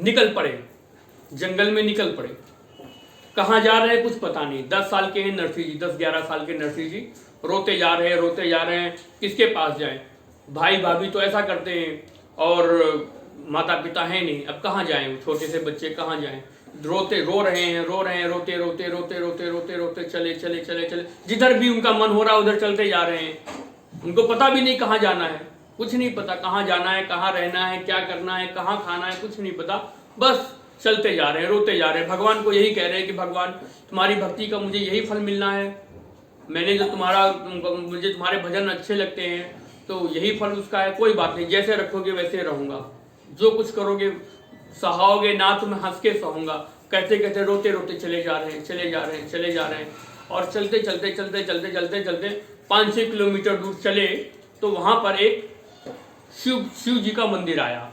निकल पड़े, जंगल में निकल पड़े। कहाँ जा रहे हैं कुछ पता नहीं। 10 साल के हैं नरसिंह जी, 10-11 साल के नरसिंह जी रोते जा रहे हैं, रोते जा रहे हैं। किसके पास जाएं? भाई भाभी तो ऐसा करते हैं और माता पिता है नहीं, अब कहाँ जाएं? छोटे से बच्चे कहाँ जाएं? रो रहे हैं, रोते रोते रोते रोते रोते रोते चले चले चले चले, जिधर भी उनका मन हो रहा है उधर चलते जा रहे हैं। उनको पता भी नहीं कहाँ जाना है, कुछ नहीं पता कहाँ जाना है, कहाँ रहना है, क्या करना है, कहाँ खाना है, कुछ नहीं पता। बस चलते जा रहे हैं, रोते जा रहे हैं। भगवान को यही कह रहे हैं कि भगवान तुम्हारी भक्ति का मुझे यही फल मिलना है। मैंने जो मुझे तुम्हारे भजन अच्छे लगते हैं तो यही फल उसका है। कोई बात नहीं, जैसे रखोगे वैसे रहूंगा, जो कुछ करोगे सहाओगे ना तो मैं हंस के सहूंगा। कहते कहते रोते रोते चले जा रहे हैं, चले जा रहे हैं, चले जा रहे हैं। और चलते चलते चलते चलते चलते चलते 5-6 किलोमीटर दूर चले तो वहां पर एक शिव जी का मंदिर आया।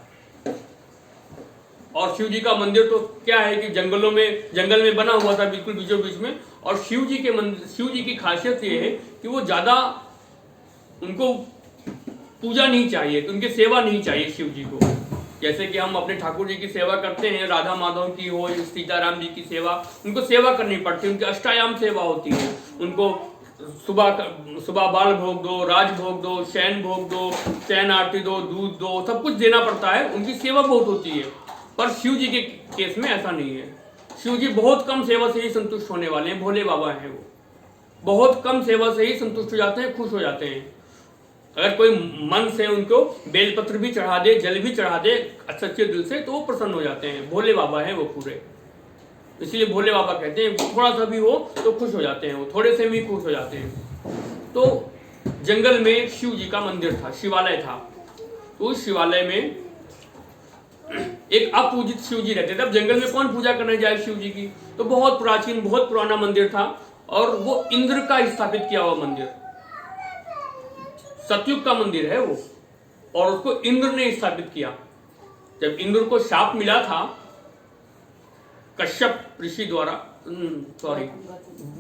और शिव जी का मंदिर तो क्या है कि जंगल में बना हुआ था बिल्कुल बीचों बीच में। और शिव जी की खासियत ये है कि वो ज्यादा उनको पूजा नहीं चाहिए, तो उनकी सेवा नहीं चाहिए शिव जी को। जैसे कि हम अपने ठाकुर जी की सेवा करते हैं, राधा माधव की हो, सीताराम जी की सेवा, उनको सेवा करनी पड़ती है। उनकी अष्टायाम सेवा होती है। उनको सुबह बाल भोग दो, राज भोग दो, शयन भोग दो, शयन आरती दो, दूध दो, सब कुछ देना पड़ता है। उनकी सेवा बहुत होती है। पर शिव जी के केस में ऐसा नहीं है। शिव जी बहुत कम सेवा से ही संतुष्ट होने वाले हैं, भोले बाबा हैं वो। बहुत कम सेवा से ही संतुष्ट हो जाते हैं, खुश हो जाते हैं। अगर कोई मन से उनको बेलपत्र भी चढ़ा दे, जल भी चढ़ा दे सच्चे दिल से, तो वो प्रसन्न हो जाते हैं। भोले बाबा हैं वो पूरे, इसलिए भोले बाबा कहते हैं थोड़ा सा भी हो तो खुश हो जाते हैं, वो थोड़े से भी खुश हो जाते हैं। तो जंगल में शिव जी का मंदिर था, शिवालय था। तो उस शिवालय में एक अपूजित शिव जी रहते थे। अब जंगल में कौन पूजा करने जाए शिव जी की? तो बहुत प्राचीन, बहुत पुराना मंदिर था और वो इंद्र का स्थापित किया हुआ मंदिर, सतयुग का मंदिर है वो। और उसको इंद्र ने स्थापित किया। जब इंद्र को शाप मिला था कश्यप ऋषि द्वारा,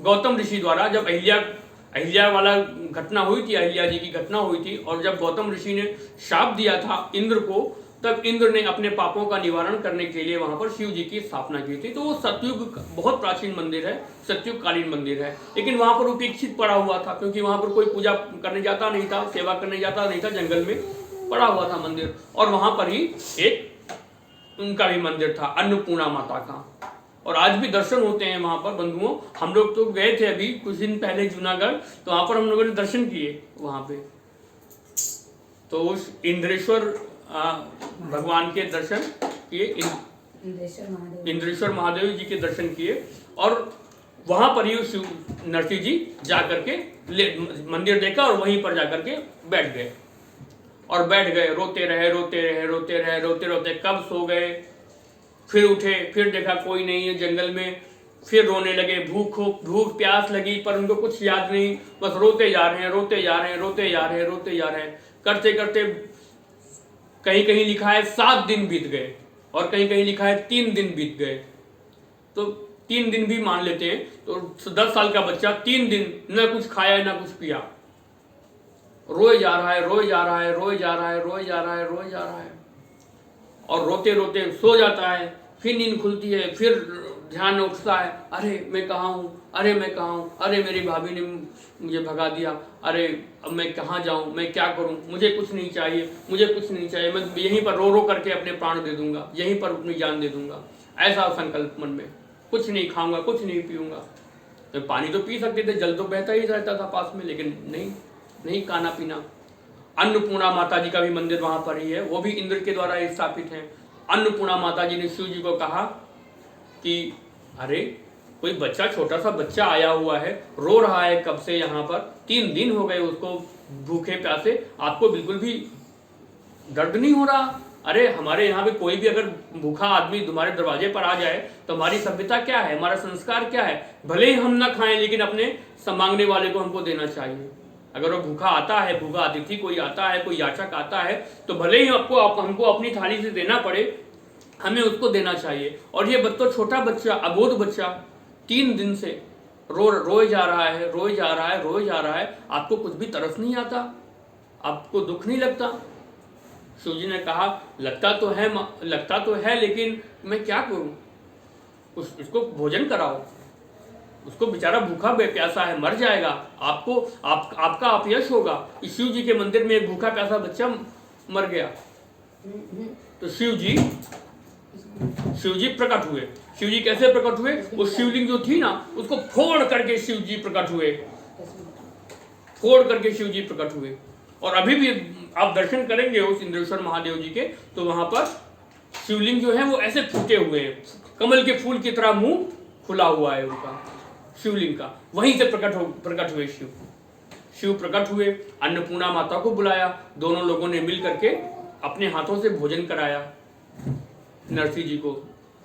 गौतम ऋषि द्वारा, जब अहिल्या वाला घटना हुई थी, अहिल्या जी की घटना हुई थी, और जब गौतम ऋषि ने शाप दिया था इंद्र को, तब इंद्र ने अपने पापों का निवारण करने के लिए वहां पर शिव जी की स्थापना की थी। तो वो सतयुग बहुत प्राचीन मंदिर है, सतयुग कालीन मंदिर है। लेकिन वहां पर उपेक्षित पड़ा हुआ था, क्योंकि वहां पर कोई पूजा करने जाता नहीं था, सेवा करने जाता नहीं था, जंगल में पड़ा हुआ था मंदिर। और वहां पर ही एक उनका भी मंदिर था, अन्नपूर्णा माता का। और आज भी दर्शन होते हैं वहां पर बंधुओं। हम लोग तो गए थे अभी कुछ दिन पहले जूनागढ़, तो वहां पर हम लोगों ने दर्शन किए वहां पे। तो उस इंद्रेश्वर भगवान के दर्शन किए, इंद्रेश्वर महादेव जी के दर्शन किए। और वहां पर ही नरसिंह जी जाकर के मंदिर देखा और वहीं पर जाकर के बैठ गए। और बैठ गए, रोते रहे रोते रहे रोते रहे रोते रोते, कब सो गए, फिर उठे, फिर देखा कोई नहीं है जंगल में, फिर रोने लगे। भूख प्यास लगी पर उनको कुछ याद नहीं, बस रोते जा रहे हैं, रोते जा रहे हैं, रोते जा रहे हैं, रोते जा रहे हैं। करते करते कहीं कहीं लिखा है 7 दिन बीत गए और कहीं कहीं लिखा है 3 दिन बीत गए। तो 3 दिन भी मान लेते हैं, तो 10 साल का बच्चा 3 दिन न कुछ खाया न कुछ पिया, रोए जा रहा है, रोए जा रहा है, रोए जा रहा है, रोए जा रहा है, रोए जा रहा है। और रोते रोते सो जाता है, फिर नींद खुलती है, फिर ध्यान उठता है, अरे मैं कहाँ हूँ, अरे मैं कहाँ हूँ, अरे मेरी भाभी ने मुझे भगा दिया, अरे अब मैं कहाँ जाऊँ, मैं क्या करूँ, मुझे कुछ नहीं चाहिए, मुझे कुछ नहीं चाहिए, मैं यहीं पर रो रो करके अपने प्राण दे दूंगा, यहीं पर अपनी जान दे दूंगा। ऐसा संकल्प मन में, कुछ नहीं खाऊंगा, कुछ नहीं पीऊंगा। तो पानी तो पी सकते थे, जल तो बहता ही रहता था पास में, लेकिन नहीं खाना पीना। अन्नपूर्णा माता जी का भी मंदिर वहां पर ही है, वो भी इंद्र के द्वारा स्थापित है। अन्नपूर्णा माता जी ने शिव जी को कहा कि अरे कोई बच्चा, छोटा सा बच्चा आया हुआ है, रो रहा है कब से, यहाँ पर 3 दिन हो गए उसको भूखे प्यासे, आपको बिल्कुल भी दर्द नहीं हो रहा? अरे हमारे यहाँ पे कोई भी अगर भूखा आदमी तुम्हारे दरवाजे पर आ जाए तो हमारी सभ्यता क्या है, हमारा संस्कार क्या है? भले ही हम ना खाएं, लेकिन अपने मांगने वाले को हमको देना चाहिए। अगर वो भूखा आता है, भूखा अतिथि कोई आता है, कोई याचक आता है, तो भले ही हमको अपनी थाली से देना पड़े, हमें उसको देना चाहिए। और ये बच्चा, छोटा बच्चा, अबोध बच्चा 3 दिन से रोए जा रहा है, रोए जा रहा है, रोए जा रहा है। आपको कुछ भी तरस नहीं आता? आपको दुख नहीं लगता? शिव जी ने कहा लगता तो है लेकिन मैं क्या करूं, उसको भोजन कराओ, उसको बेचारा भूखा प्यासा है, मर जाएगा, आपका अपयश होगा। शिव जी के मंदिर में एक भूखा प्यासा बच्चा मर गया। तो शिव जी प्रकट हुए। शिव जी कैसे प्रकट हुए? वो शिवलिंग जो थी ना उसको फोड़ करके शिव जी प्रकट हुए। और अभी भी आप दर्शन करेंगे उस इंद्रेश्वर महादेव जी के, तो वहां पर शिवलिंग जो है वो ऐसे फूटे हुए हैं, कमल के फूल की तरह मुंह खुला हुआ है उनका, शिवलिंग का। वहीं से प्रकट हुए शिव प्रकट हुए। अन्नपूर्णा माता को बुलाया, दोनों लोगों ने मिल करके अपने हाथों से भोजन कराया नरसिंह जी को।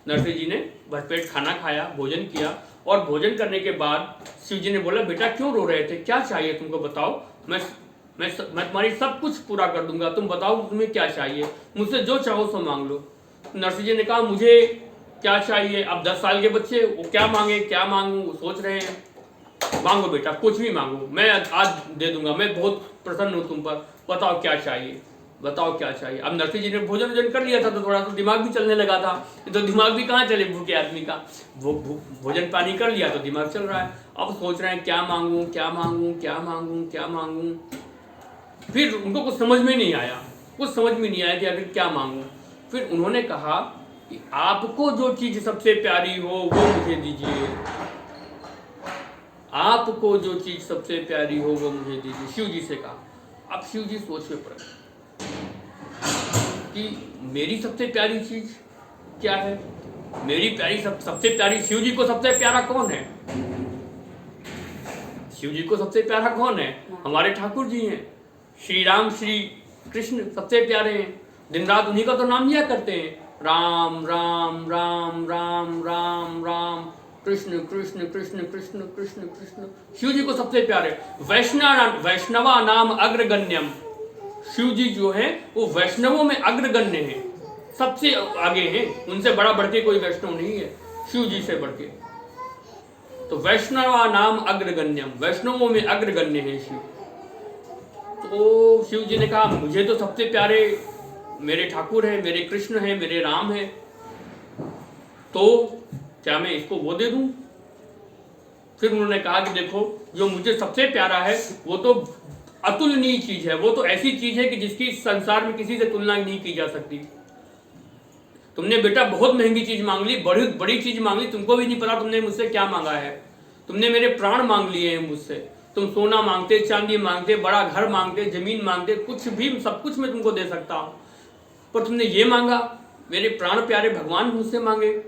नरसिंह जी ने भरपेट खाना खाया, भोजन किया, और भोजन करने के बाद शिव जी ने बोला बेटा क्यों रो रहे थे, क्या चाहिए तुमको, बताओ, मैं तुम्हारी सब कुछ पूरा कर दूंगा, तुम बताओ तुम्हें क्या चाहिए, मुझसे जो चाहो सो मांग लो। नरसिंह जी ने कहा मुझे क्या चाहिए? अब 10 साल के बच्चे वो क्या मांगू सोच रहे हैं। मांगो बेटा, कुछ भी मांगो, मैं आज दे दूंगा, मैं बहुत प्रसन्न हूं तुम पर, बताओ क्या चाहिए। अब नरसिंह जी ने भोजन कर लिया था तो थोड़ा सा दिमाग भी चलने लगा था, तो दिमाग भी कहाँ चले भूखे आदमी का, भोजन पानी कर लिया तो दिमाग चल रहा है। अब सोच रहे हैं क्या मांगू। फिर उनको कुछ समझ में नहीं आया कि आखिर क्या मांगू। फिर उन्होंने कहा कि आपको जो चीज सबसे प्यारी हो वो मुझे दीजिए, शिव जी से कहा। अब शिव जी सोच में पड़े कि मेरी सबसे प्यारी चीज क्या है, सबसे प्यारी, शिव जी को सबसे प्यारा कौन है? हमारे ठाकुर जी हैं, श्री राम श्री कृष्ण सबसे प्यारे हैं, दिन रात उन्हीं का तो नाम लिया करते हैं, राम राम राम राम राम राम, कृष्ण कृष्ण कृष्ण कृष्ण कृष्ण कृष्ण। शिव जी को सबसे प्यारे। वैष्णवा नाम अग्रगण्यम, शिव जी जो है वो वैष्णवों में अग्रगण्य है, सबसे आगे हैं, उनसे बड़ा बढ़ के कोई वैष्णव नहीं है शिव जी से बढ़ के। तो वैष्णवा नाम अग्रगण्यम, वैष्णवों में अग्रगण्य है शिव। तो शिव जी ने कहा मुझे तो सबसे प्यारे मेरे ठाकुर है, मेरे कृष्ण है, मेरे राम है, तो क्या मैं इसको वो दे दूं? फिर उन्होंने कहा कि देखो जो मुझे सबसे प्यारा है वो तो अतुलनीय चीज है, वो तो ऐसी चीज है कि जिसकी संसार में किसी से तुलना नहीं की जा सकती। तुमने बेटा बहुत महंगी चीज मांग ली, बड़ी चीज मांग ली, तुमको भी नहीं पता तुमने मुझसे क्या मांगा है। तुमने मेरे प्राण मांग लिए हैं मुझसे, तुम सोना मांगते, चांदी मांगते, बड़ा घर मांगते, जमीन मांगते, कुछ भी, सब कुछ मैं तुमको दे सकता हूं, पर तुमने ये मांगा, मेरे प्राण प्यारे भगवान मुझसे मांगे।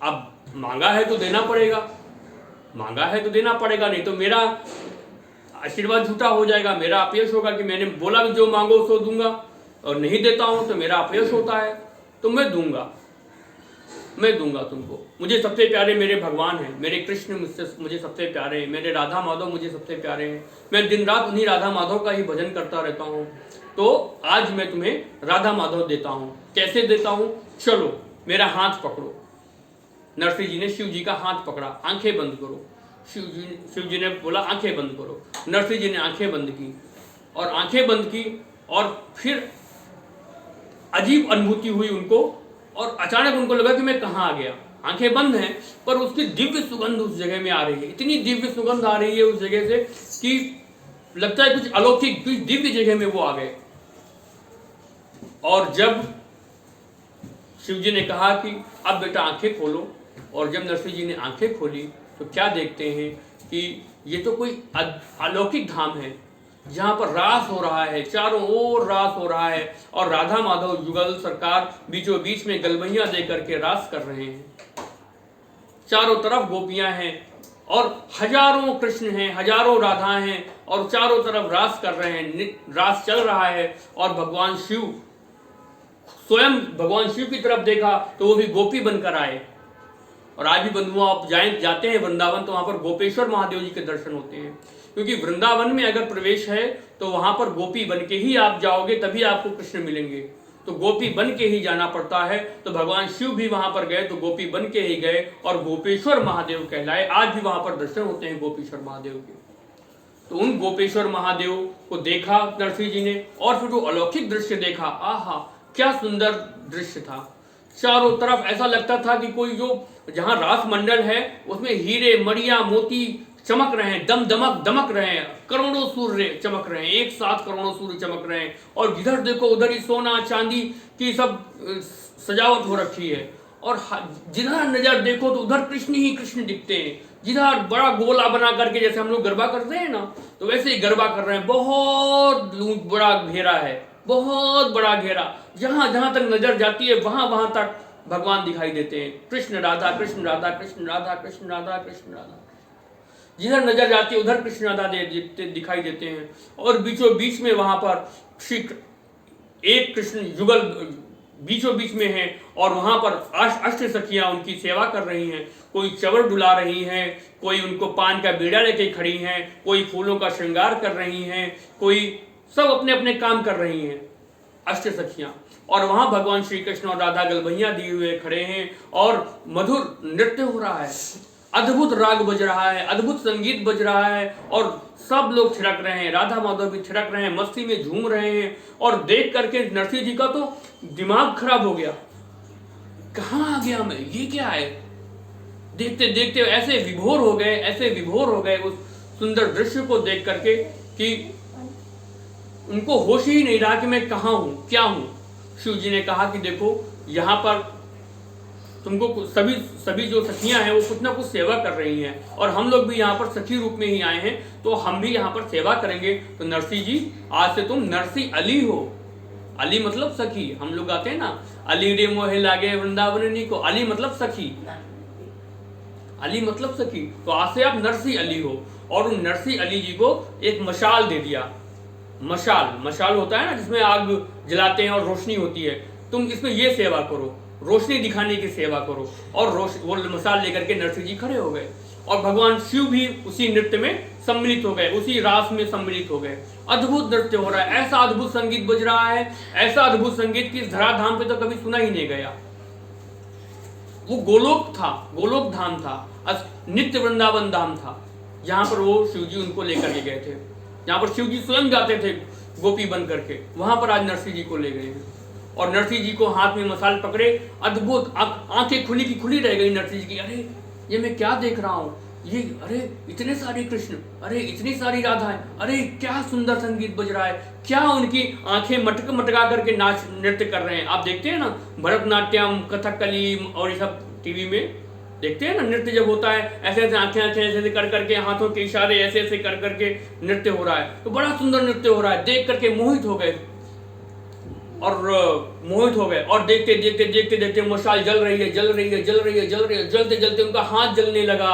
अब मांगा है तो देना पड़ेगा, नहीं तो मेरा आशीर्वाद झूठा हो जाएगा, मेरा अपयश होगा कि मैंने बोला जो मांगो सो दूंगा और नहीं देता हूं तो मेरा अपयश होता है। तो मैं दूंगा तुमको। मुझे सबसे प्यारे मेरे भगवान हैं, मेरे कृष्ण मुझे सबसे प्यारे हैं, मेरे राधा माधव मुझे सबसे प्यारे हैं, मैं दिन रात उन्हीं राधा माधव का ही भजन करता रहता हूं, तो आज मैं तुम्हें राधा माधव देता हूं। कैसे देता हूं? चलो मेरा हाथ पकड़ो। नरसिंह जी ने शिव जी का हाथ पकड़ा, आंखें बंद करो। शिव जी ने बोला आंखें बंद करो। नरसिंह जी ने आंखें बंद की और फिर अजीब अनुभूति हुई उनको, और अचानक उनको लगा कि मैं कहाँ आ गया। आंखें बंद हैं पर उसकी दिव्य सुगंध उस जगह में आ रही है, इतनी दिव्य सुगंध आ रही है उस जगह से कि लगता है कुछ अलौकिक, कुछ दिव्य जगह में वो आ गए। और जब शिव जी ने कहा कि अब बेटा आंखें खोलो, और जब नरसिंह जी ने आंखें खोली तो क्या देखते हैं कि ये तो कोई अलौकिक धाम है जहां पर रास हो रहा है, चारों ओर रास हो रहा है, और राधा माधव जुगल सरकार बीचों बीच में गलबैया दे करके रास कर रहे हैं। चारों तरफ गोपियां हैं और हजारों कृष्ण हैं, हजारों राधा हैं, और चारों तरफ रास कर रहे हैं, रास चल रहा है। और भगवान शिव की तरफ देखा तो वो भी गोपी बनकर आए। और आज भी बंधुओं आप जाते हैं वृंदावन तो वहां पर गोपेश्वर महादेव जी के दर्शन होते हैं, क्योंकि वृंदावन में अगर प्रवेश है तो वहां पर गोपी बन के ही आप जाओगे, तभी आपको कृष्ण मिलेंगे। तो गोपी बन के ही जाना पड़ता है। तो भगवान शिव भी वहां पर गए तो गोपी बन के ही गए और गोपेश्वर महादेव कहलाए। आज भी वहां पर दर्शन होते हैं गोपेश्वर महादेव के। तो उन गोपेश्वर महादेव को देखा नरसिंह जी ने, और फिर वो अलौकिक दृश्य देखा। आहा, क्या सुंदर दृश्य था। चारों तरफ ऐसा लगता था कि कोई जो जहां रास मंडल है उसमें हीरे मणियां मोती चमक रहे हैं, दमक रहे हैं, करोड़ों सूर्य चमक रहे हैं, एक साथ करोड़ों सूर्य चमक रहे हैं। और जिधर देखो उधर ही सोना चांदी की सब सजावट हो रखी है, और जिधर नजर देखो तो उधर कृष्ण ही कृष्ण दिखते हैं। जिधर बड़ा गोला बना करके, जैसे हम लोग गरबा करते हैं ना, तो वैसे ही गरबा कर रहे हैं। बहुत बड़ा घेरा है, बहुत बड़ा घेरा, जहां जहां तक नजर जाती है वहां वहां तक भगवान दिखाई देते हैं। कृष्ण राधा कृष्ण राधा कृष्ण राधा कृष्ण राधा कृष्ण राधा, जिधर नजर जाती है उधर कृष्ण राधा दिखाई देते हैं। और बीचों बीच में वहां पर श्री एक कृष्ण युगल बीचों बीच में है, और वहां पर अष्ट सखियां उनकी सेवा कर रही हैं। कोई चवर डुला रही हैं, कोई उनको पान का बीड़ा लेके खड़ी हैं, कोई फूलों का श्रृंगार कर रही हैं, कोई सब अपने अपने काम कर रही हैं, अष्ट सखियां। और वहां भगवान श्री कृष्ण और राधा गलबैया दिए हुए खड़े हैं, और मधुर नृत्य हो रहा है, अद्भुत राग बज रहा है, अद्भुत संगीत बज रहा है, और सब लोग थिरक रहे हैं। राधा माधव भी थिरक रहे हैं, मस्ती में झूम रहे हैं। और देख करके नरसिंह जी का तो दिमाग खराब हो गया, कहां आ गया मैं, ये क्या है। देखते देखते ऐसे विभोर हो गए, ऐसे विभोर हो गए उस सुंदर दृश्य को देख करके कि उनको होश ही नहीं रहा कि मैं कहां हूं, क्या हूं। शिव जी ने कहा कि देखो, यहां पर तुमको सभी जो सखियां हैं वो कुछ ना कुछ सेवा कर रही हैं, और हम लोग भी यहाँ पर सखी रूप में ही आए हैं, तो हम भी यहाँ पर सेवा करेंगे। तो नरसिंह जी, आज से तुम नरसिंह अली हो। अली मतलब सखी, हम लोग आते हैं ना, अली रे मोहे लागे वृंदावनी को, अली मतलब सखी, अली मतलब सखी। तो आज से आप नरसिंह अली हो। और उन नरसिंह अली जी को एक मशाल दे दिया। मशाल होता है ना जिसमें आग जलाते हैं और रोशनी होती है, तुम इसमें ये सेवा करो, रोशनी दिखाने की सेवा करो। और वो मशाल लेकर के नरसिंह जी खड़े हो गए, और भगवान शिव भी उसी नृत्य में सम्मिलित हो गए, उसी रास में सम्मिलित हो गए। अद्भुत नृत्य हो रहा है, ऐसा अद्भुत संगीत बज रहा है, ऐसा अद्भुत संगीत कि धराधाम पे तो कभी सुना ही नहीं गया। वो गोलोक था, गोलोक धाम था, नित्य वृंदावन धाम था, जहां पर वो शिव जी उनको लेकर के गए थे, जहां पर शिव जी स्वयं जाते थे गोपी बन करके। वहां पर आज नरसिंह जी को ले गए हैं, और नरसिंह जी को हाथ में मशाल पकड़े, अद्भुत आंखें खुली की खुली रह गई नरसिंह जी की। अरे ये मैं क्या देख रहा हूँ, ये अरे इतने सारे कृष्ण, अरे इतनी सारी राधाएं, अरे क्या सुंदर संगीत बज रहा है, क्या उनकी आंखें मटका करके नाच नृत्य कर रहे हैं। आप देखते हैं ना भरतनाट्यम, कथकली और ये सब टीवी में देखते हैं ना, नृत्य जब होता है ऐसे ऐसे आंखें ऐसे कर करके, हाथों के इशारे ऐसे ऐसे कर करके नृत्य हो रहा है, तो बड़ा सुंदर नृत्य हो रहा है। देख करके मोहित हो गए, और देखते देखते देखते देखते मशाल जल रही है, जलते जलते उनका हाथ जलने लगा,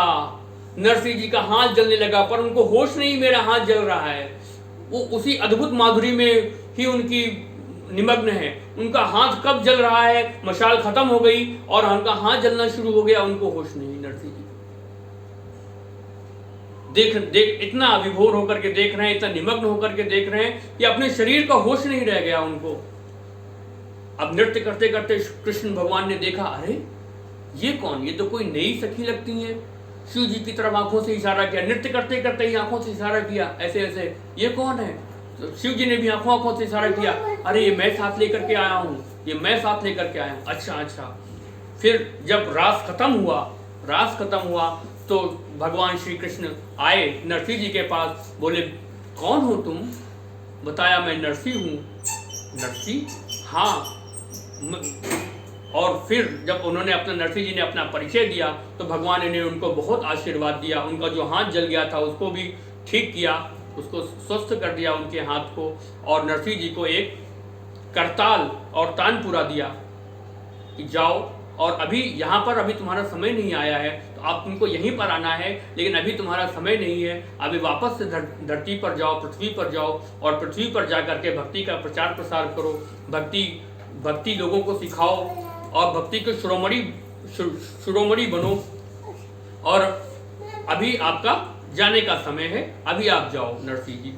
नरसिंह जी का हाथ जलने लगा, पर उनको होश नहीं मेरा हाथ जल रहा है। वो उसी अद्भुत माधुरी में ही उनकी निमग्न है। उनका हाथ कब जल रहा है, मशाल खत्म हो गई और उनका हाथ जलना शुरू हो गया, उनको होश नहीं। नरसिंह जी देख इतना विभोर होकर के देख रहे हैं, इतना निमग्न होकर के देख रहे हैं कि अपने शरीर का होश नहीं रह गया उनको। अब नृत्य करते करते कृष्ण भगवान ने देखा, अरे ये कौन, ये तो कोई नई सखी लगती है। शिव जी की तरफ आंखों से इशारा किया, नृत्य करते करते ही आंखों से इशारा किया, ऐसे ऐसे, ये कौन है। तो शिव जी ने भी आंखों से इशारा किया, अरे ये मैं साथ लेकर के आया हूँ, ये मैं साथ लेकर के आया हूँ। अच्छा। फिर जब रास खत्म हुआ तो भगवान श्री कृष्ण आए नरसिंह जी के पास, बोले कौन हो तुम। बताया मैं नरसिंह हूँ। नरसिंह, हाँ। और फिर जब उन्होंने नरसिंह जी ने अपना परिचय दिया तो भगवान ने उनको बहुत आशीर्वाद दिया। उनका जो हाथ जल गया था उसको भी ठीक किया, उसको स्वस्थ कर दिया उनके हाथ को, और नरसिंह जी को एक करताल और तानपुरा दिया कि जाओ, और अभी यहाँ पर अभी तुम्हारा समय नहीं आया है, तो आप तुमको यहीं पर आना है, लेकिन अभी तुम्हारा समय नहीं है। अभी वापस से धरती पर जाओ, पृथ्वी पर जाओ, और पृथ्वी पर जा करके भक्ति का प्रचार प्रसार करो, भक्ति लोगों को सिखाओ, और भक्ति के शिरोमणि बनो। और अभी आपका जाने का समय है, अभी आप जाओ नरसिंह जी।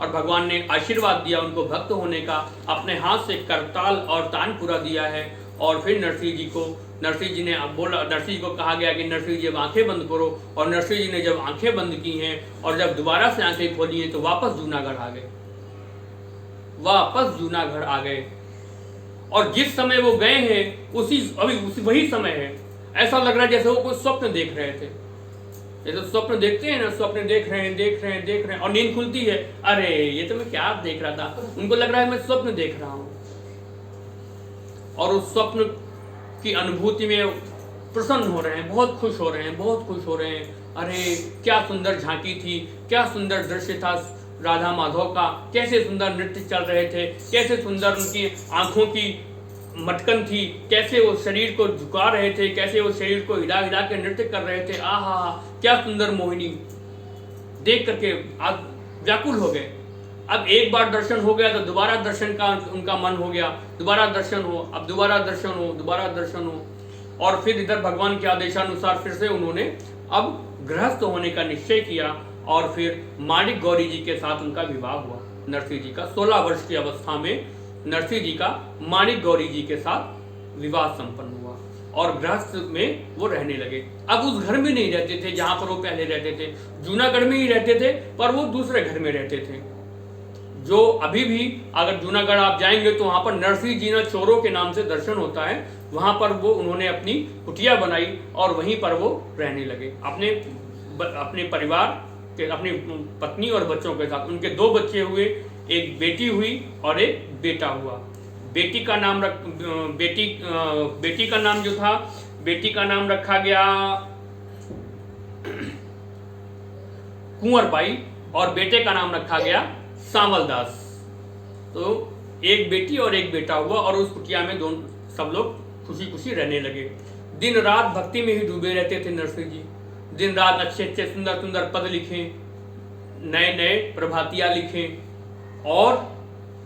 और भगवान ने आशीर्वाद दिया उनको भक्त होने का, अपने हाथ से करताल और तानपुरा दिया है, और फिर नरसिंह जी ने बोला, नरसिंह जी को कहा गया कि नरसिंह जी अब आंखें बंद करो, और नरसिंह जी ने जब आंखें बंद की हैं और जब दोबारा से आंखें खोली हैं तो वापस जूनागढ़ आ गए, वापस जूनागढ़ आ गए। और जिस समय वो गए हैं वही समय है, ऐसा लग रहा है जैसे वो कोई स्वप्न देख रहे थे। ये तो स्वप्न देखते हैं ना, स्वप्न देख रहे हैं और नींद खुलती है, अरे ये तो मैं क्या देख रहा था, उनको लग रहा है मैं स्वप्न देख रहा हूं, और उस स्वप्न की अनुभूति में प्रसन्न हो रहे हैं, बहुत खुश हो रहे हैं। अरे क्या सुंदर झांकी थी, क्या सुंदर दृश्य था राधा माधव का, कैसे सुंदर नृत्य चल रहे थे, कैसे सुंदर उनकी आंखों की मटकन थी, कैसे वो शरीर को झुका रहे थे, कैसे वो शरीर को हिला हिला के नृत्य कर रहे थे। आहा, क्या सुंदर मोहिनी, देख करके आप व्याकुल हो गए। अब एक बार दर्शन हो गया तो दोबारा दर्शन का उनका मन हो गया, दोबारा दर्शन हो, अब दोबारा दर्शन हो। और फिर इधर भगवान के आदेशानुसार फिर से उन्होंने अब गृहस्थ होने का निश्चय किया, और फिर माणिक गौरी जी के साथ उनका विवाह हुआ। नरसिंह जी का 16 वर्ष की अवस्था में नरसिंह जी का माणिक गौरी जी के साथ विवाह संपन्न हुआ, और गृहस्थ में वो रहने लगे। अब उस घर में नहीं रहते थे जहां पर वो पहले रहते थे, जूनागढ़ में ही रहते थे, पर वो दूसरे घर में रहते थे। जो अभी भी अगर जूनागढ़ आप जाएंगे तो वहां पर नरसिंह जीना चोरों के नाम से दर्शन होता है, वहां पर वो उन्होंने अपनी कुटिया बनाई और वहीं पर वो रहने लगे अपने परिवार के, अपनी पत्नी और बच्चों के साथ। उनके 2 बच्चे हुए, एक बेटी हुई और एक बेटा हुआ। बेटी का नाम रखा गया कुंवर बाई, और बेटे का नाम रखा गया सांवल दास। तो एक बेटी और एक बेटा हुआ, और उस कुटिया में सब लोग खुशी खुशी रहने लगे। दिन रात भक्ति में ही डूबे रहते थे नरसिंह जी, दिन रात अच्छे अच्छे सुंदर सुंदर पद लिखें, नए नए प्रभातियां लिखें, और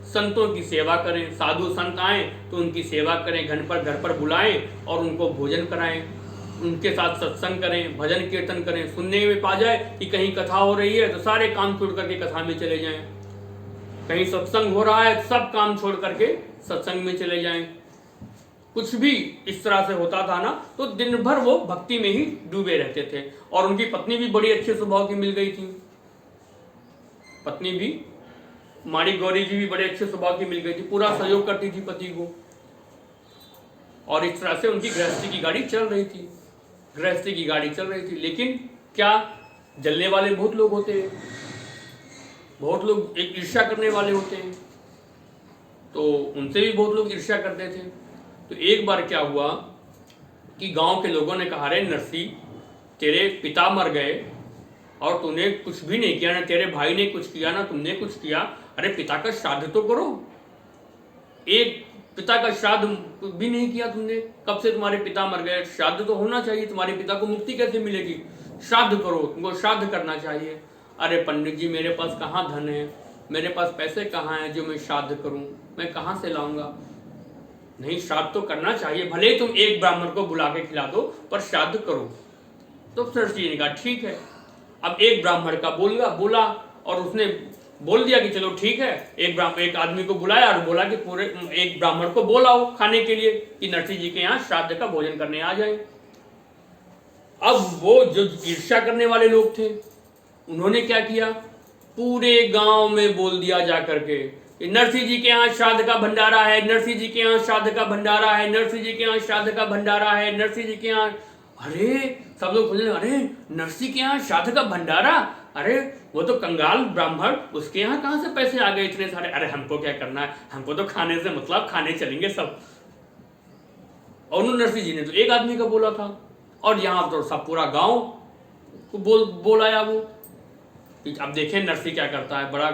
संतों की सेवा करें। साधु संत आए तो उनकी सेवा करें, घर पर बुलाएं और उनको भोजन कराएं, उनके साथ सत्संग करें, भजन कीर्तन करें। सुनने में पा जाए कि कहीं कथा हो रही है तो सारे काम छोड़ करके कथा में चले जाएं, कहीं सत्संग हो रहा है तो सब काम छोड़ करके सत्संग में चले जाएं। कुछ भी इस तरह से होता था ना, तो दिन भर वो भक्ति में ही डूबे रहते थे। और उनकी पत्नी भी बड़ी अच्छे स्वभाव की मिल गई थी, पत्नी भी माणिक गौरी जी भी बड़े अच्छे स्वभाव की मिल गई थी, पूरा सहयोग करती थी पति को, और इस तरह से उनकी गृहस्थी की गाड़ी चल रही थी। लेकिन क्या, जलने वाले बहुत लोग होते हैं, बहुत लोग एक ईर्ष्या करने वाले होते हैं, तो उनसे भी बहुत लोग ईर्ष्या करते थे। तो एक बार क्या हुआ कि गांव के लोगों ने कहा, रे नरसिंह, तेरे पिता मर गए और तूने कुछ भी नहीं किया, ना तेरे भाई ने कुछ किया ना तुमने कुछ किया, अरे पिता का श्राद्ध तो करो। एक पिता का श्राद्ध भी नहीं किया तुमने, कब से तुम्हारे पिता मर गए, श्राद्ध तो होना चाहिए, तुम्हारे पिता को मुक्ति कैसे मिलेगी, श्राद्ध करो, तुमको श्राद्ध करना चाहिए। अरे पंडित जी, मेरे पास कहाँ धन है, मेरे पास पैसे कहाँ हैं जो मैं श्राद्ध करूं, मैं कहाँ से लाऊंगा। नहीं, श्राद्ध तो करना चाहिए, भले ही तुम एक ब्राह्मण को बुला के खिला दो, पर श्राद्ध करो। तो नरसिंह जी ने कहा ठीक है। अब एक ब्राह्मण का बोला और उसने बोल दिया कि चलो ठीक है, एक आदमी को बुलाया और बोला कि पूरे एक ब्राह्मण को बोलाओ खाने के लिए कि नरसिंह जी के यहाँ श्राद्ध का भोजन करने आ जाए। अब वो जो ईर्ष्या करने वाले लोग थे, उन्होंने क्या किया, पूरे गांव में बोल दिया जा करके कि नरसिंह जी के यहाँ श्राद्ध का भंडारा है, नरसिंह जी के यहाँ श्राद्ध का भंडारा है, नरसिंह जी के यहाँ श्राद्ध का भंडारा है, नरसिंह जी के यहाँ। अरे सब लोग बोले, अरे नरसिंह के यहाँ श्राद्ध का भंडारा, अरे वो तो कंगाल ब्राह्मण, उसके यहाँ कहाँ से पैसे आ गए इतने सारे, अरे हमको क्या करना है, हमको तो खाने से मतलब, खाने चलेंगे सब। और नरसिंह जी ने तो एक आदमी का बोला था, और यहाँ तो सब पूरा गांव को बोलाया वो। अब देखें नरसिंह क्या करता है, बड़ा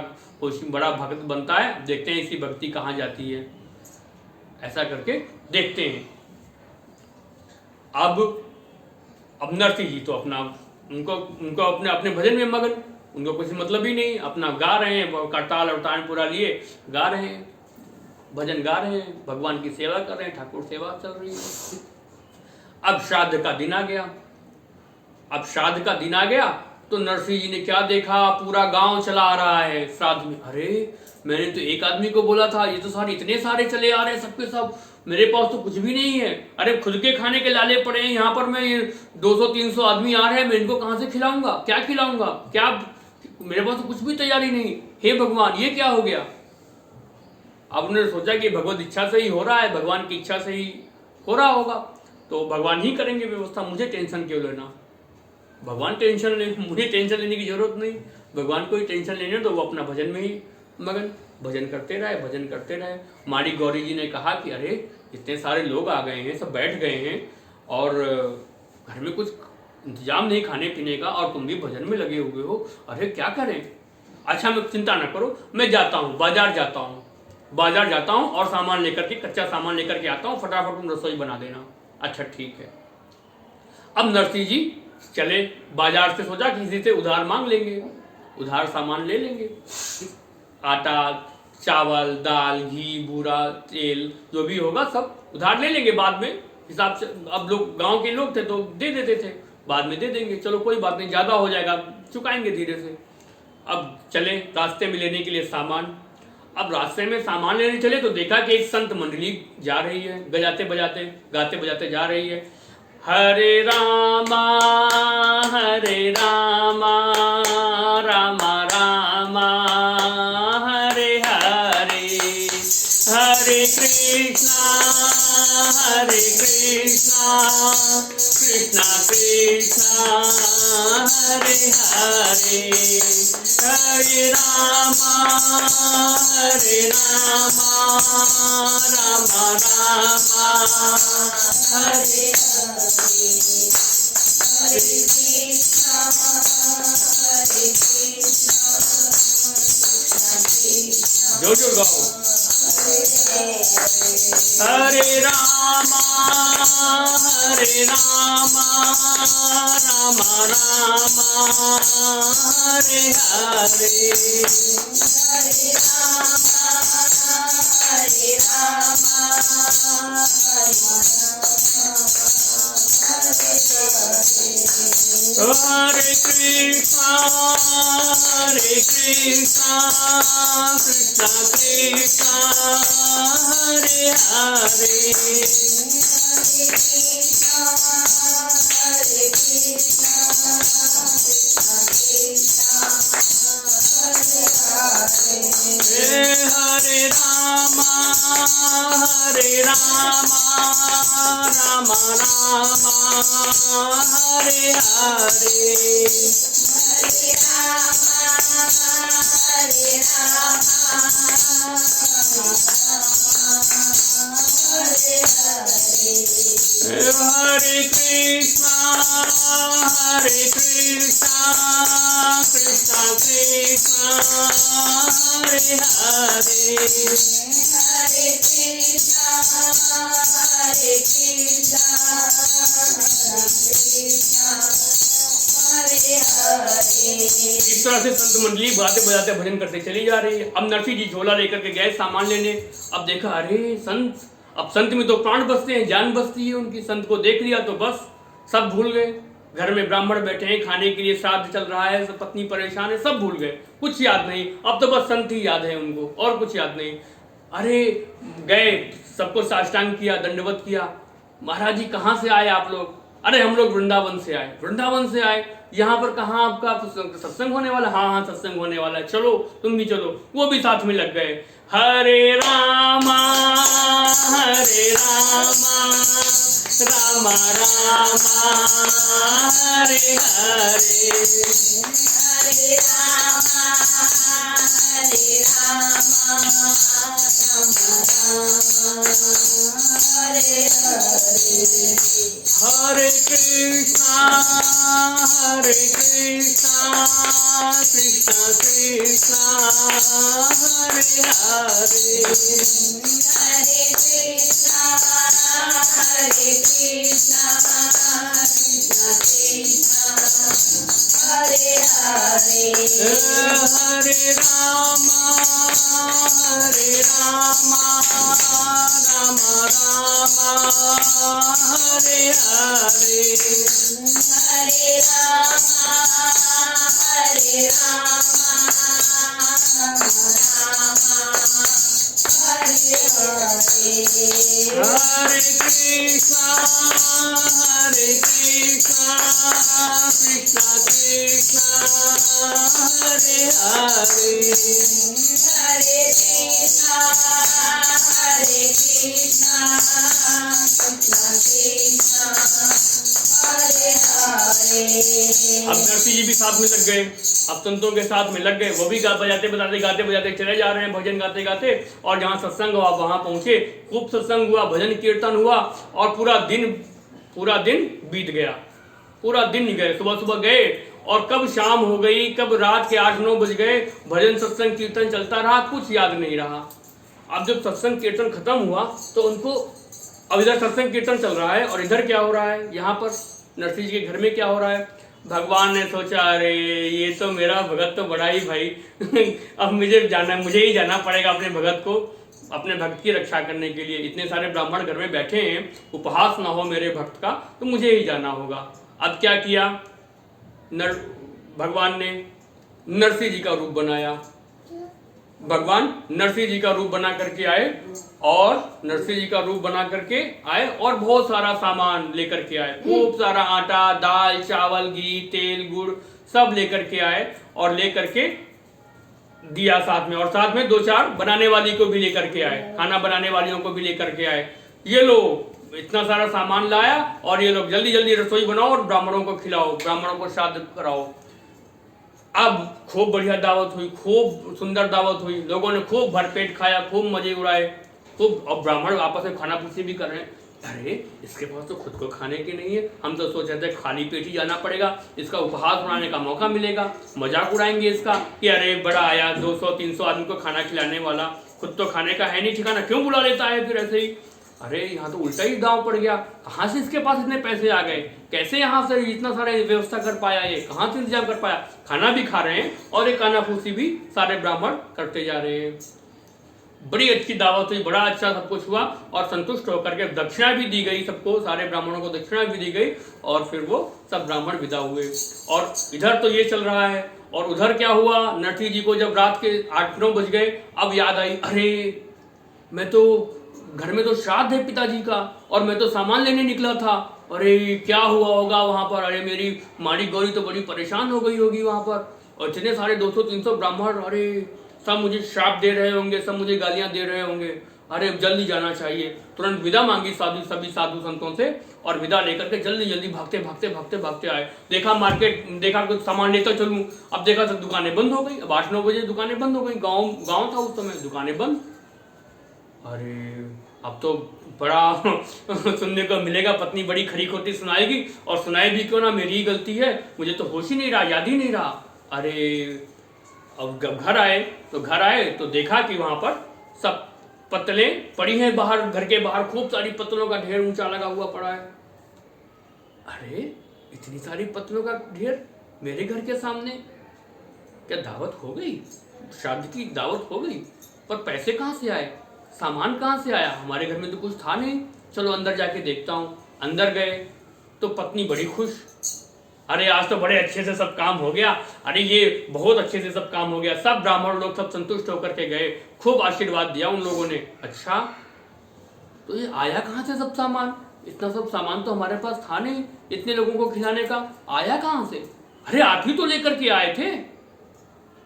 भक्त बनता है, देखते हैं इसकी भक्ति कहाँ जाती है, ऐसा करके देखते हैं। अब नरसिंह जी तो उनको अपने भजन में मगन, उनको कुछ मतलब ही नहीं, अपना गा रहे हैं, करताल और तान पूरा लिए गा रहे हैं, भजन गा रहे हैं, भगवान की सेवा कर रहे हैं, ठाकुर सेवा चल रही है। अब श्राद्ध का दिन आ गया, तो नरसिंह जी ने क्या देखा, पूरा गांव चला आ रहा है श्राद्ध में। अरे मैंने तो एक आदमी को बोला था, ये तो सारे इतने सारे चले आ रहे हैं, सबके सब मेरे पास तो कुछ भी नहीं है, अरे खुद के खाने के लाले पड़े हैं, यहाँ पर मैं 200-300 आदमी आ रहे हैं, मैं इनको कहाँ से खिलाऊंगा, क्या खिलाऊंगा, क्या, मेरे पास तो कुछ भी तैयारी नहीं। हे भगवान, ये क्या हो गया। अब उन्होंने सोचा कि भगवत इच्छा से ही हो रहा है, भगवान की इच्छा से ही हो रहा होगा, तो भगवान ही करेंगे व्यवस्था, मुझे टेंशन क्यों लेना। भगवान टेंशन ले, मुझे टेंशन लेने की जरूरत नहीं। भगवान को ही टेंशन लेने तो वो अपना भजन में ही मगन, भजन करते रहे, भजन करते रहे। माड़ी गौरी जी ने कहा कि अरे इतने सारे लोग आ गए हैं, सब बैठ गए हैं और घर में कुछ इंतजाम नहीं खाने पीने का, और तुम भी भजन में लगे हुए हो, अरे क्या करें। अच्छा, मैं चिंता ना करो, मैं जाता हूँ, बाजार जाता हूँ और सामान लेकर के, कच्चा सामान लेकर के आता हूँ, फटाफट तुम रसोई बना देना। अच्छा ठीक है। अब नरसिंह जी चले बाजार से, सोचा किसी से उधार मांग लेंगे, उधार सामान ले लेंगे, आटा, चावल, दाल, घी, बूरा, तेल, जो भी होगा सब उधार ले लेंगे, बाद में हिसाब से। अब लोग गांव के लोग थे तो दे देते थे, बाद में दे देंगे, चलो कोई बात नहीं, ज़्यादा हो जाएगा चुकाएंगे धीरे से। अब चले रास्ते में लेने के लिए सामान। अब रास्ते में सामान लेने चले तो देखा कि एक संत मंडली जा रही है, बजाते बजाते, गाते बजाते जा रही है। हरे रामा रामा रामा हरे हरे, हरे कृष्णा कृष्णा कृष्णा हरे हरे, हरे रामा रामा रामा हरे हरे कृष्णा जो जो गाओ। हरे रामा रामा रामा हरे हरे, हरे रामा हरे कृष्णा कृष्णा कृष्णा हरे हरे, हरे रामा रामा रामा हरे हरे, हरे कृष्णा कृष्णा कृष्णा हरे हरे, हरे कृष्णा इस तरह से संत मंडली गाते बजाते भजन करते चली जा रही है। अब नरसिंह जी झोला लेकर के गए सामान लेने। अब देखा अरे संत, अब संत में तो प्राण बसते हैं, जान बसती है उनकी। संत को देख लिया तो बस सब भूल गए। घर में ब्राह्मण बैठे हैं, खाने के लिए श्राद्ध चल रहा है, सब पत्नी परेशान है, सब भूल गए, कुछ याद नहीं। अब तो बस संत ही याद है उनको, और कुछ याद नहीं। अरे गए, सबको साष्टांग किया, दंडवत किया। महाराज जी कहाँ से आए आप लोग? अरे हम लोग वृंदावन से आए। वृंदावन से आए, यहाँ पर कहाँ आपका सत्संग होने वाला? हाँ हाँ सत्संग होने वाला है, चलो तुम भी चलो। वो भी साथ में लग गए। हरे रामा रामा रामा हरे हरे, हरे रामा हरे हरे, हरे कृष्णा कृष्णा कृष्णा हरे हरे, हरे कृष्णा कृष्णा हरे हरे, हरे रामा रामा रामा हरे हरे, हरे रामा रामा हरे हरे, हरे कृष्णा कृष्णा कृष्णा हरे हरे हरे कृष्णा कृष्णा कृष्णा हरे हरे। अब नरसिंह जी भी साथ में लग गए, अब संतों के साथ में लग गए, वो भी बजाते बजाते गाते बजाते चले जा रहे हैं भजन गाते गाते। और जहाँ सत्संग हुआ वहां पहुंचे, खूब सत्संग हुआ, भजन कीर्तन हुआ और पूरा दिन बीत गया। पूरा दिन गए, सुबह सुबह गए और कब शाम हो गई, कब रात के 8-9 बज गए, भजन सत्संग कीर्तन चलता रहा, कुछ याद नहीं रहा। अब जब सत्संग कीर्तन खत्म हुआ तो उनको, अब इधर सत्संग कीर्तन चल रहा है और इधर क्या हो रहा है, यहाँ पर नरसिंह जी के घर में क्या हो रहा है। भगवान ने सोचा अरे ये तो मेरा भगत तो बड़ा ही भाई अब मुझे ही जाना पड़ेगा अपने भगत को, अपने भक्त की रक्षा करने के लिए। इतने सारे ब्राह्मण घर में बैठे हैं, उपहास ना हो मेरे भक्त का, तो मुझे ही जाना होगा। अब क्या किया, भगवान ने नरसिंह जी का रूप बनाया। भगवान नरसिंह जी का रूप बना करके आए और नरसिंह जी का रूप बना करके आए और बहुत सारा सामान लेकर के आए, खूब सारा आटा, दाल, चावल, घी, तेल, गुड़ सब लेकर के आए और लेकर के दिया साथ में। और साथ में 2-4 बनाने वाली को भी लेकर के आए, खाना बनाने वालियों को भी लेकर के आए। ये लो इतना सारा सामान लाया और ये लोग जल्दी जल्दी रसोई बनाओ और ब्राह्मणों को खिलाओ, ब्राह्मणों को श्राद्ध कराओ। अब खूब बढ़िया दावत हुई, खूब सुंदर दावत हुई, लोगों ने खूब भरपेट खाया, खूब मजे उड़ाए, खूब। और ब्राह्मण आपस में खाना पूछी भी कर रहे हैं, अरे इसके पास तो खुद को खाने की नहीं है, हम तो सोच रहे थे खाली पेट ही जाना पड़ेगा, इसका उपहास उड़ाने का मौका मिलेगा, मजाक उड़ाएंगे इसका कि अरे बड़ा आया 200-300 आदमी को खाना खिलाने वाला, खुद तो खाने का है नहीं ठिकाना, क्यों बुला लेता है फिर ऐसे ही। अरे यहाँ तो उल्टा ही दांव पड़ गया, कहाँ से इसके पास इतने पैसे आ गए, कैसे यहाँ से इतना सारा व्यवस्था कर पाया, ये कहाँ से इंतजाम कर पाया, खाना भी खा रहे हैं और एक कानाफूसी भी सारे ब्राह्मण करते जा रहे हैं। बड़ी अच्छी दावत हुई, बड़ा अच्छा सब कुछ हुआ और संतुष्ट होकर के दक्षिणा भी दी गई सबको, सारे ब्राह्मणों को दक्षिणा भी दी गई और फिर वो सब ब्राह्मण विदा हुए। और इधर तो ये चल रहा है और उधर क्या हुआ, नरसिंह जी को जब रात के 8-9 बज गए, अब याद आई, अरे मैं तो घर में तो श्राद्ध है पिताजी का और मैं तो सामान लेने निकला था, अरे क्या हुआ होगा वहां पर, अरे मेरी माड़ी गौरी तो बड़ी परेशान हो गई होगी वहां पर, और इतने सारे 200-300 ब्राह्मण, अरे सब मुझे श्राप दे रहे होंगे, सब मुझे गालियां दे रहे होंगे, अरे जल्दी जाना चाहिए। तुरंत विदा मांगी सभी साधु संतों से और विदा लेकर के जल्दी जल्दी भागते आए। देखा मार्केट, देखा कुछ सामान लेकर चलूं, अब देखा सब दुकानें बंद हो गई, अब 8-9 बजे दुकानें बंद हो गई, गाँव था उस समय, दुकानें बंद। अरे अब तो बड़ा सुनने को मिलेगा, पत्नी बड़ी खरी खोटी सुनाएगी, और सुनाए भी क्यों ना, मेरी ही गलती है, मुझे तो होश ही नहीं रहा, याद ही नहीं रहा। अरे अब घर आए तो देखा कि वहां पर सब पत्तलें पड़ी हैं बाहर, घर के बाहर खूब सारी पत्तलों का ढेर ऊंचा लगा हुआ पड़ा है। अरे इतनी सारी पत्तलों का ढेर मेरे घर के सामने, क्या दावत हो गई, श्राद्ध की दावत हो गई, पर पैसे कहाँ से आए, सामान कहाँ से आया, हमारे घर में तो कुछ था नहीं, चलो अंदर जाके देखता हूँ। अंदर गए तो पत्नी बड़ी खुश, अरे आज तो बड़े अच्छे से सब काम हो गया, अरे ये बहुत अच्छे से सब काम हो गया, सब ब्राह्मण लोग सब संतुष्ट होकर के गए, खूब आशीर्वाद दिया उन लोगों ने। अच्छा तो ये आया कहाँ से सब सामान, इतना सब सामान तो हमारे पास था नहीं, इतने लोगों को खिलाने का आया कहाँ से, अरे आप ही तो लेकर के आए थे,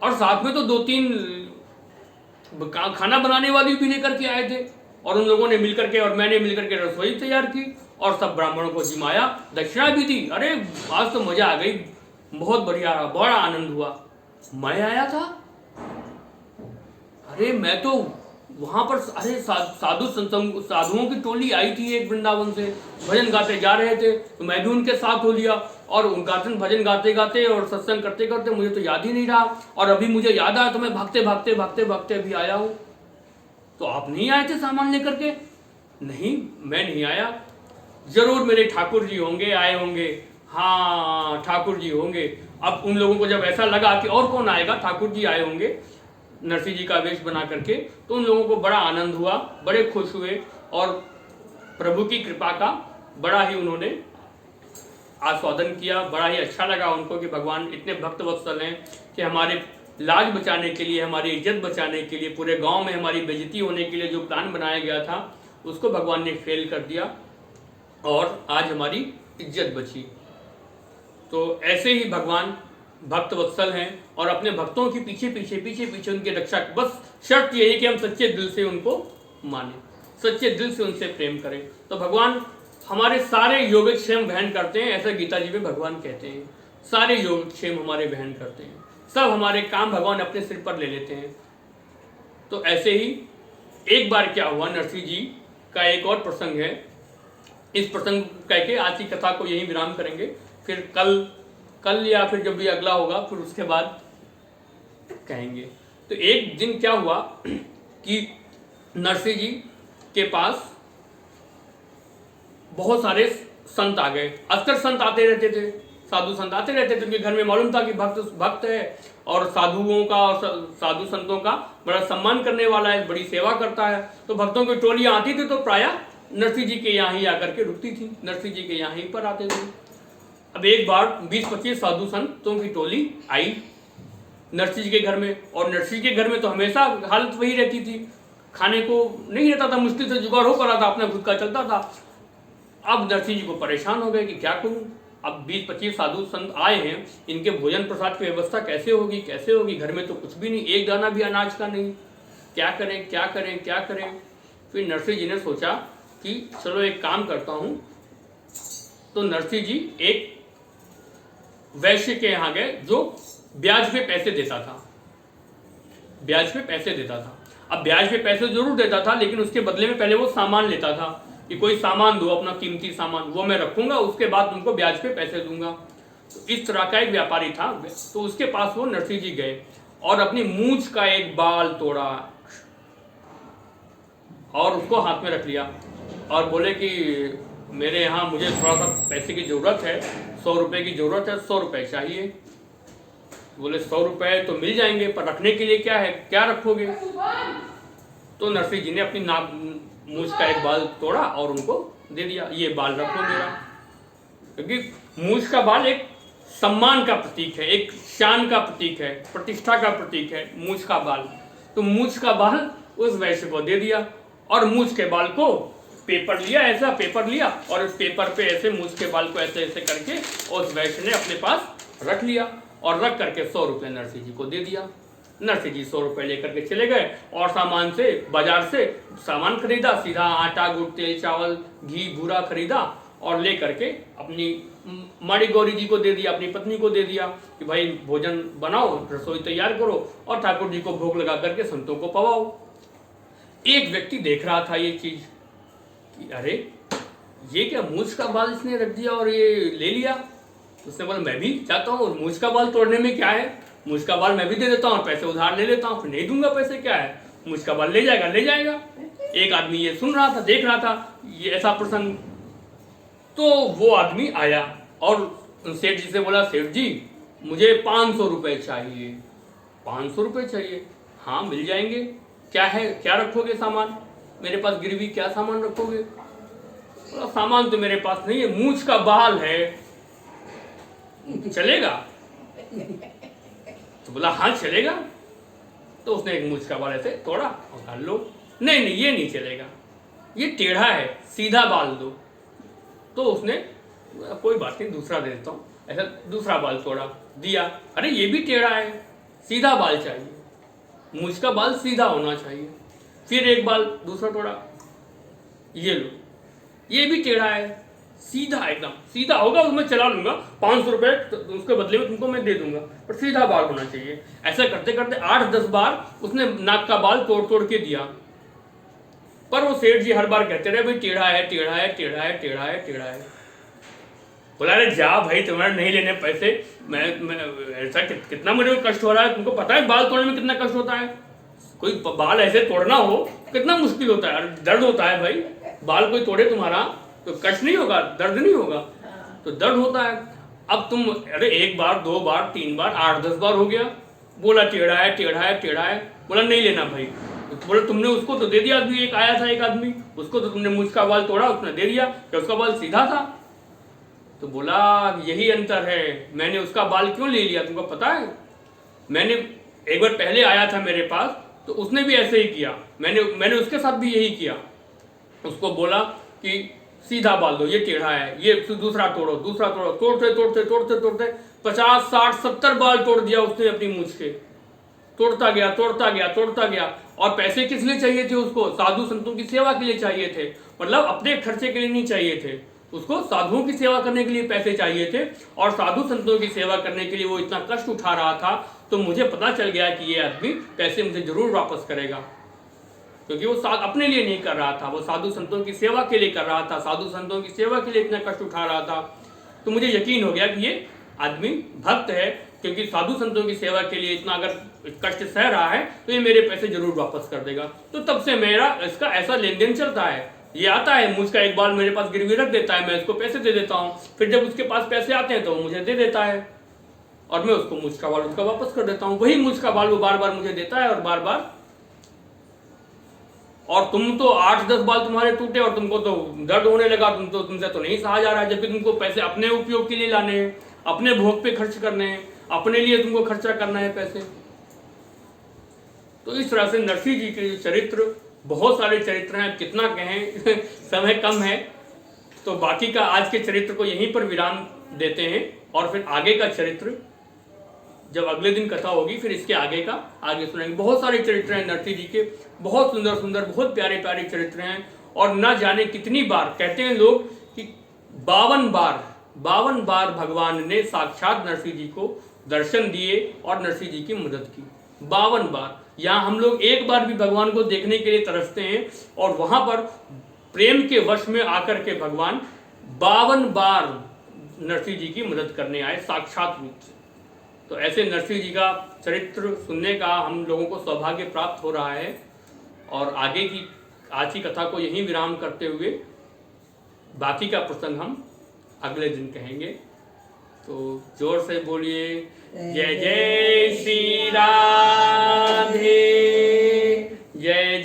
और साथ में तो 2-3 खाना बनाने वाली भी लेकर के आए थे, और उन लोगों ने मिलकर के और मैंने मिलकर के रसोई तैयार की और सब ब्राह्मणों को जिमाया, दक्षिणा भी दी। अरे आज तो मजा आ गई, बहुत बढ़िया रहा, बड़ा आनंद हुआ। मैं आया था, अरे मैं तो वहां पर, अरे साधुओं की टोली आई थी एक वृंदावन से, भजन गाते जा रहे थे, तो मैं भी उनके साथ हो लिया, और भजन गाते गाते और सत्संग करते करते मुझे तो याद ही नहीं रहा, और अभी मुझे याद आया तो मैं भागते अभी आया हूँ। तो आप नहीं आए थे सामान लेकर के? नहीं, मैं नहीं आया, जरूर मेरे ठाकुर जी होंगे, आए होंगे, हाँ ठाकुर जी होंगे। अब उन लोगों को जब ऐसा लगा कि और कौन आएगा, ठाकुर जी आए होंगे नरसिंह जी का वेश बना करके, तो उन लोगों को बड़ा आनंद हुआ, बड़े खुश हुए, और प्रभु की कृपा का बड़ा ही उन्होंने आस्वादन किया, बड़ा ही अच्छा लगा उनको कि भगवान इतने भक्त वत्सल हैं कि हमारे लाज बचाने के लिए, हमारी इज्जत बचाने के लिए, पूरे गांव में हमारी बेइज्जती होने के लिए जो प्लान बनाया गया था उसको भगवान ने फेल कर दिया और आज हमारी इज्जत बची। तो ऐसे ही भगवान भक्त वत्सल हैं और अपने भक्तों की पीछे पीछे उनकी रक्षा, बस शर्त यही है कि हम सच्चे दिल से उनको माने, सच्चे दिल से उनसे प्रेम करें। तो भगवान हमारे सारे योगक्षेम वहन करते हैं, ऐसा गीता जी में भगवान कहते हैं। सारे योगक्षेम हमारे वहन करते हैं, सब हमारे काम भगवान अपने सिर पर ले लेते हैं। तो ऐसे ही एक बार क्या हुआ, नरसिंह जी का एक और प्रसंग है। इस प्रसंग कह के आज की कथा को यहीं विराम करेंगे, फिर कल या फिर जब भी अगला होगा फिर उसके बाद कहेंगे। तो एक दिन क्या हुआ कि नरसिंह जी के पास बहुत सारे संत आ गए। अक्सर संत आते रहते थे, साधु संत आते रहते थे, उनके घर में मालूम था कि भक्त है और साधुओं का और साधु संतों का बड़ा सम्मान करने वाला है, बड़ी सेवा करता है। तो भक्तों की टोलियां आती थी तो प्रायः नरसिंह जी के यहाँ ही आकर के रुकती थी, नरसिंह जी के यहाँ ही पर आते थे। अब एक बार 20-25 साधु संतों की टोली आई नरसिंह जी के घर में, और नरसिंह जी के घर में तो हमेशा हालत वही रहती थी, खाने को नहीं रहता था, मुश्किल से जुगाड़ हो पा रहा था, अपना खुद का चलता था। अब नरसिंह जी को परेशान हो गए कि क्या करूं, अब 20-25 साधु संत आए हैं, इनके भोजन प्रसाद की व्यवस्था कैसे होगी, घर में तो कुछ भी नहीं, एक दाना भी अनाज का नहीं, क्या करें। फिर नरसिंह जी ने सोचा कि चलो एक काम करता हूं। तो नरसिंह जी एक वैश्य के यहाँ गए जो ब्याज पे पैसे देता था, अब ब्याज पे पैसे जरूर देता था, लेकिन उसके बदले में पहले वो सामान लेता था कि कोई सामान दो, अपना कीमती सामान, वो मैं रखूंगा, उसके बाद तुमको ब्याज पे पैसे दूंगा। तो इस तरह का एक व्यापारी था। तो उसके पास वो नरसिंह जी गए और अपनी मूंछ का एक बाल तोड़ा और उसको हाथ में रख लिया और बोले कि मेरे यहाँ मुझे थोड़ा सा पैसे की जरूरत है, 100 रुपए की जरूरत है, 100 रुपए चाहिए। बोले 100 रुपए तो मिल जाएंगे, पर रखने के लिए क्या है, क्या रखोगे? तो नरसिंह जी ने अपनी मूंछ का एक बाल तोड़ा और उनको दे दिया, ये बाल रखो मेरा। क्योंकि मूंछ का बाल एक सम्मान का प्रतीक है, एक शान का प्रतीक है, प्रतिष्ठा का प्रतीक है मूंछ का बाल। तो मूंछ का बाल उस वैश्य को दे दिया और मूंछ के बाल को पेपर लिया और उस पेपर पे ऐसे मूंछ के बाल को ऐसे करके उस वैश्य ने अपने पास रख लिया और रख करके 100 रुपये नरसिंह जी को दे दिया। नरसिंह जी 100 रुपये लेकर के चले गए और बाजार से सामान खरीदा, सीधा आटा, गुड़, तेल, चावल, घी, भूरा खरीदा और ले करके अपनी माड़ी गौरी जी को दे दिया, अपनी पत्नी को दे दिया कि भाई भोजन बनाओ, रसोई तैयार करो और ठाकुर जी को भोग लगा करके संतों को पवाओ। एक व्यक्ति देख रहा था ये चीज कि अरे ये क्या, मूंछ का बाल इसने रख दिया और ये ले लिया। उसने बोला मैं भी चाहता हूँ, और मूंछ का बाल तोड़ने में क्या है, मूंछ का बाल मैं भी दे देता हूँ, पैसे उधार ले लेता हूँ, फिर नहीं दूंगा पैसे, क्या है, मूंछ का बाल ले जाएगा। एक आदमी ये सुन रहा था, देख रहा था ये ऐसा प्रसंग। तो वो आदमी आया और सेठ जी से बोला, सेठ जी मुझे 500 रुपये चाहिए। 500 रुपये चाहिए? हाँ मिल जाएंगे। क्या है, क्या रखोगे सामान, मेरे पास गिरवी, क्या सामान रखोगे? बोला सामान तो मेरे पास नहीं है, मूंछ का बाल है, चलेगा? तो बोला हाँ चलेगा। तो उसने एक मूंछ का बाल ऐसे तोड़ा और डाल लो। नहीं ये नहीं चलेगा, ये टेढ़ा है, सीधा बाल दो। तो उसने कोई बात नहीं, दूसरा दे देता हूँ, ऐसा दूसरा बाल तोड़ा, दिया। अरे ये भी टेढ़ा है, सीधा बाल चाहिए, मूंछ का बाल सीधा होना चाहिए। फिर एक बाल दूसरा तोड़ा, ये लो, ये भी टेढ़ा है, सीधा, एकदम सीधा होगा उसमें चला लूंगा, 500 रुपये तो उसके बदले में तुमको मैं दे दूंगा, पर सीधा बाल होना चाहिए। ऐसा करते करते 8-10 बार उसने नाक का बाल तोड़ के दिया। पर वो सेठ जी हर बार कहते रहे भाई टेढ़ा है। बोला अरे जा भाई, तुम्हारे नहीं लेने पैसे, मैं ऐसा कितना मेरे को कष्ट हो रहा है, तुमको पता है बाल तोड़ने में कितना कष्ट होता है? कोई बाल ऐसे तोड़ना हो कितना मुश्किल होता है, दर्द होता है भाई। बाल कोई तोड़े तुम्हारा तो कष्ट नहीं होगा, दर्द नहीं होगा, तो दर्द होता है। अब तुम अरे 1 बार 2 बार 3 बार 8-10 बार हो गया, बोला टेढ़ा है। बोला नहीं लेना भाई। तो बोला तुमने उसको तो दे दिया, अभी एक आया था एक आदमी, उसको तो तुमने मूंछ का बाल तोड़ा, उसने दे दिया, क्या उसका बाल सीधा था? तो बोला यही अंतर है, मैंने उसका बाल क्यों ले लिया तुमको पता है? मैंने एक बार पहले आया था मेरे पास, तो उसने भी ऐसे ही किया, मैंने उसके साथ भी यही किया, उसको बोला कि सीधा बाल दो, ये टेढ़ा है, ये दूसरा तोड़ो, दूसरा तोड़ो। तोड़ते तोड़ते तोड़ते तोड़ते 50 60 70 बाल तोड़ दिया उसने अपनी मूंछ के। तोड़ता गया तोड़ता गया तोड़ता गया। और पैसे किस लिए चाहिए थे उसको? साधु संतों की सेवा के लिए चाहिए थे। मतलब अपने खर्चे के लिए नहीं चाहिए थे उसको, साधुओं की सेवा करने के लिए पैसे चाहिए थे। और साधु संतों की सेवा करने के लिए वो इतना कष्ट उठा रहा था। तो मुझे पता चल गया कि ये आदमी पैसे मुझे जरूर वापस करेगा, क्योंकि वो अपने लिए नहीं कर रहा था, वो साधु संतों की सेवा के लिए कर रहा था, साधु संतों की सेवा के लिए इतना कष्ट उठा रहा था। तो मुझे यकीन हो गया कि ये आदमी भक्त है, क्योंकि साधु संतों की सेवा के लिए इतना अगर कष्ट सह रहा है तो ये मेरे पैसे जरूर वापस कर देगा। तो तब से मेरा इसका ऐसा लेन देन चलता है। ये आता है, मुझका एक बाल मेरे पास गिरवी रख देता है, मैं इसको पैसे दे देता हूँ। फिर जब उसके पास पैसे आते हैं तो वो मुझे दे देता है और मैं उसको मुझका बाल उसका वापस कर देता हूँ। वही मुझका बाल वो बार बार मुझे देता है और बार बार। और तुम तो 8-10 बाल तुम्हारे टूटे और तुमको तो दर्द होने लगा, तुमसे तो नहीं सहा जा रहा है, जबकि तुमको पैसे अपने उपयोग के लिए लाने हैं, अपने भोग पे खर्च करने हैं, अपने लिए तुमको खर्चा करना है पैसे। तो इस तरह से नरसिंह जी के चरित्र, बहुत सारे चरित्र हैं, कितना कहें समय कम है, तो बाकी का आज के चरित्र को यहीं पर विराम देते हैं। और फिर आगे का चरित्र जब अगले दिन कथा होगी फिर इसके आगे का आगे सुनेंगे। बहुत सारे चरित्र हैं नरसिंह जी के, बहुत सुंदर सुंदर, बहुत प्यारे प्यारे चरित्र हैं। और न जाने कितनी बार कहते हैं लोग कि 52 बार भगवान ने साक्षात नरसिंह जी को दर्शन दिए और नरसिंह जी की मदद की। 52 बार। यहाँ हम लोग एक बार भी भगवान को देखने के लिए तरसते हैं और वहां पर प्रेम के वश में आकर के भगवान 52 बार नरसिंह जी की मदद करने आए साक्षात रूप से। तो ऐसे नरसिंह जी का चरित्र सुनने का हम लोगों को सौभाग्य प्राप्त हो रहा है। और आगे की आज की कथा को यहीं विराम करते हुए बाकी का प्रसंग हम अगले दिन कहेंगे। तो जोर से बोलिए जय जय श्री राधे, जय